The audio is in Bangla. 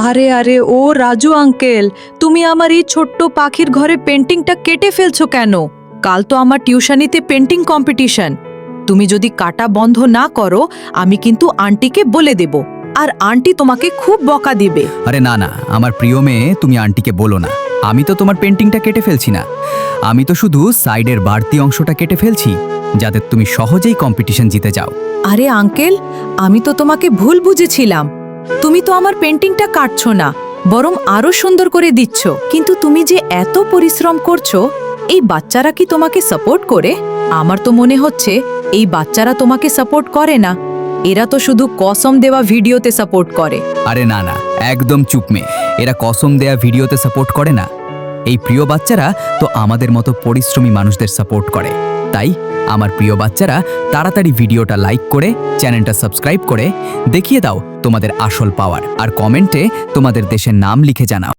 আরে আরে ও রাজু আঙ্কেল, তুমি আমার এই ছোট্ট পাখির ঘরে পেন্টিংটা কেটে ফেলছো কেন? কাল তো আমার টিউশনিতে পেন্টিং কম্পিটিশন। তুমি যদি কাটা বন্ধ না করো, আমি কিন্তু আন্টিকে বলে দেব, আর আন্টি তোমাকে খুব বকা দিবে। আরে না না, আমার প্রিয় মেয়ে, তুমি আন্টিকে বলো না। আমি তো তোমার পেন্টিংটা কেটে ফেলছি না। আমি তো শুধু সাইডের বাড়তি অংশটা কেটে ফেলছি, যাতে তুমি সহজেই কম্পিটিশন জিতে যাও। আরে আঙ্কেল, আমি তো তোমাকে ভুল বুঝেছিলাম। তুমি তো আমার পেন্টিংটা কাটছো না, বরং আরো সুন্দর করে দিচ্ছ। কিন্তু তুমি যে এত পরিশ্রম করছো, এই বাচ্চারা কি তোমাকে সাপোর্ট করে? আমার তো মনে হচ্ছে এই বাচ্চারা তোমাকে সাপোর্ট করে না। এরা তো শুধু কসম দেওয়া ভিডিওতে সাপোর্ট করে। আরে না না, একদম চুপ মেয়ে। এরা কসম দেয়া ভিডিওতে সাপোর্ট করে না। এই প্রিয় বাচ্চারা তো আমাদের মতো পরিশ্রমী মানুষদের সাপোর্ট করে। তাই আমার প্রিয় বাচ্চারা, তাড়াতাড়ি ভিডিওটা লাইক করে চ্যানেলটা সাবস্ক্রাইব করে দেখিয়ে দাও তোমাদের আসল পাওয়ার, আর কমেন্টে তোমাদের দেশের নাম লিখে জানাও।